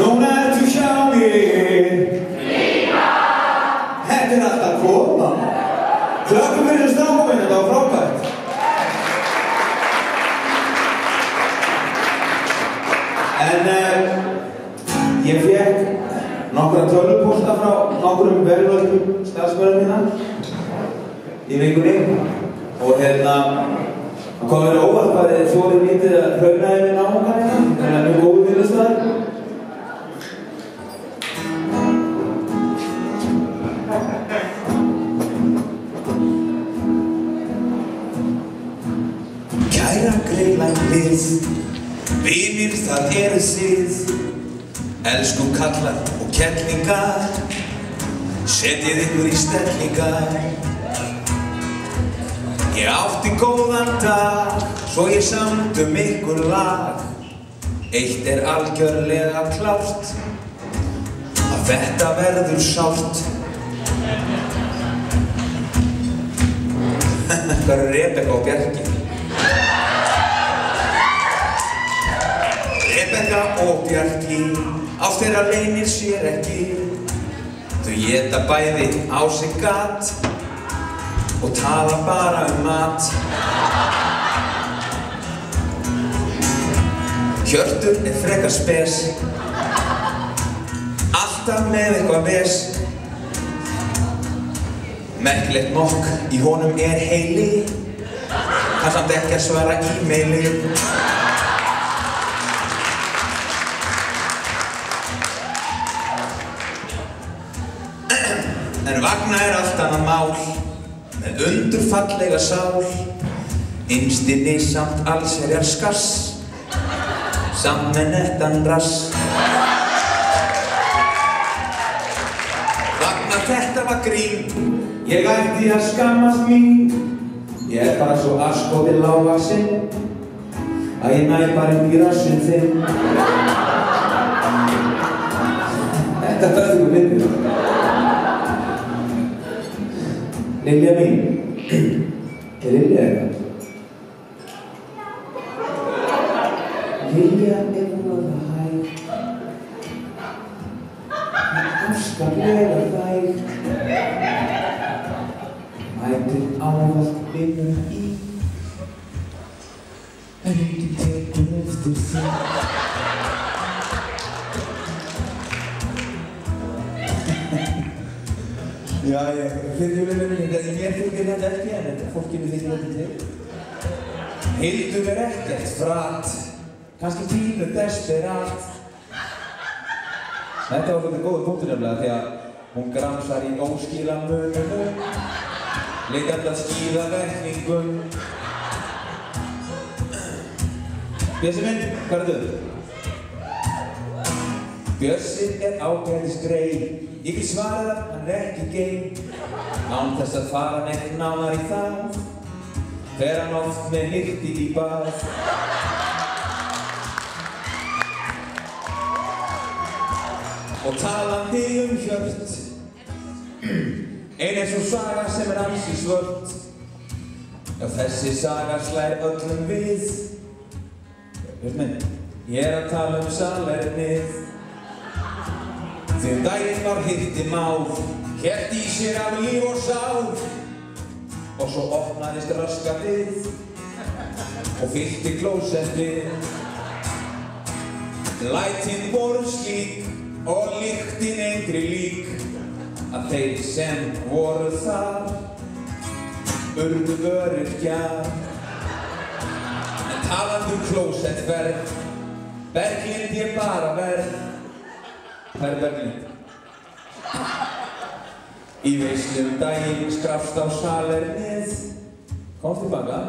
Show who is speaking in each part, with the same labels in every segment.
Speaker 1: Núna ertu hjá mér. Þetta alltaf að koma. Klöppum fyrir þessu strákuminn, þetta var frábært. En ég fékk nokkra tölvupósta frá nokkrum velvöldum starfsmönnum hérna í vikunni og það kom mér óvart hvað þið þorið lítið að hrauna yfir náungan hérna. Það mjög góður vinnustæður. Kæra greiðlænlið, vinir það eru þið, elsku kallar og kettlingar, setjið ykkur í stellingar. Ég átti góðan dag, svo ég samdi ykkur lag. Eitt algjörlega klárt, að þetta verður sárt. Hvað Rebekka og Bjarki? Rebekka og Bjarki, ást þeirra leynir sér ekki. Þau éta bæði á sig gat og tala bara mat. Hjörtur frekar spes, alltaf með eitthvað ves. Merkilegt nokk, í honum heili, kann samt ekki að svara e-maili. En Vagna allt annað mál, með undurfallega sál, innst inni samt allsherjar skass, samt með nettan rass. Vagna, þetta var grín, ég ætti að skammast mín. Ég bara svo askoti lágvaxinn, að ég næ bara upp í rassinn þinn. Þetta verður myndið. Lilja mín, Lilja eitthvað? Lilja voða hæg, afskaplega þæg, mætir ávallt vinnur í, en enginn tekur eftir því. Já, fyrir mér þykir þetta ekki, en fólkinu þykir þetta til. Hildur ekkert frat, kannski pínu desperat. Þetta var fyrir góður punktur nefnilega, því að hún gramsar í óskilamunum, leitandi að skýra reikningum. Bjössi minn, hvað er þetta? Bjössi ágætis grey. Ég get svarað, hann ekki geim, án þess að fara neitt nánar í það, fer hann oft með hirti í bað. Og talandi Hjört, ein svo saga sem ansi svört. Já, þessi saga slær öllum við. Hjört minn, ég að tala salernið. Því daginn var hirti mál, hélt í sér af líf og sál. Og svo opnaðist raskatið og fyllti klósettið. Lætin voru slík og lyktin engri lík, að þeir sem voru þar urðu öryrkjar. En talandi klósettverð, Berglind ég bara verð. Það Berglind. Í veislum daginn skrafst á salernið, komst tilbaka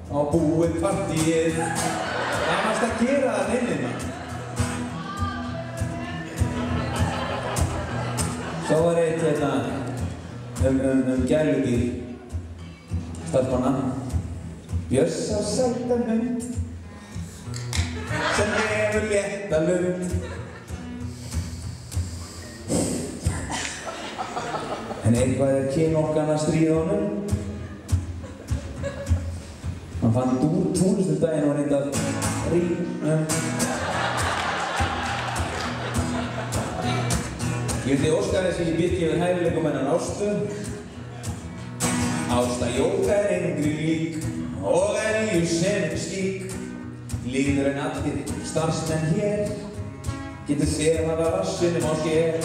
Speaker 1: á búið partíið. Það varst að gera það inni maður. Svo var eitt hérna gæludýr, stelpana. Bjössa sæta hund sem hefur létta lund. En eitthvað kynorkan að stríða honum. Hann fann túristudaginn og reyndi að rýna. Ég vildi óska þess að ég byrki yfir hæfileikum hennar Ástu. Ásta Jóka engri lík og elju sem slík. Líður en allir starfsmenn hér getur séð að rassinum á sker.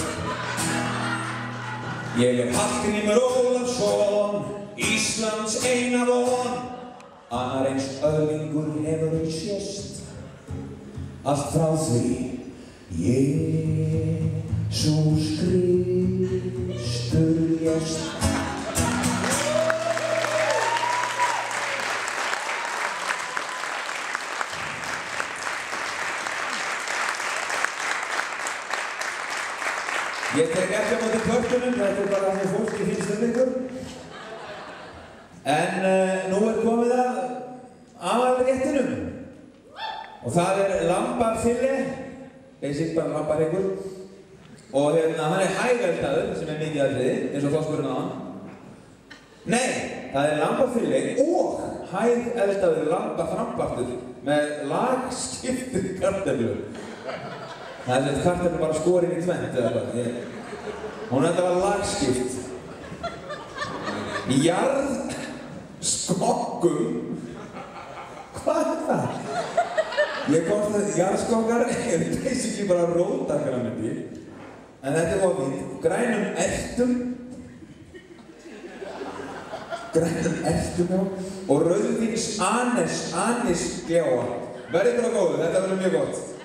Speaker 1: Ég Hallgrímur Ólafsson, Íslands eina von. Annar eins öðlingur hefur sést. Allt frá því Jesús Kristur lést. Ég tek ekki á móti kvörtunum, þetta bara það sem fólki finnst ykkur. En nú komið að aðalréttinum. Og það lambafilet, basic bara lambahryggur. Og hann hægeldaður, sem mikið atriði, eins og þorskurinn á hann. Nei, það lambafilet og hægeldaður lambaframpartur með lagskiptur kartöflu. Það sem kartöflu bara skorinn í tvennt eða eitthvað. Hún þetta var lagskipt. Jarðskokkum. Hvað það? Ég komst að jarðskokkar eru basically bara rótargræmiti. En þetta var fínt. Grænum ertum. Og rauðvíns anisgljáa. Verðið bara góðu, þetta verður mjög gott.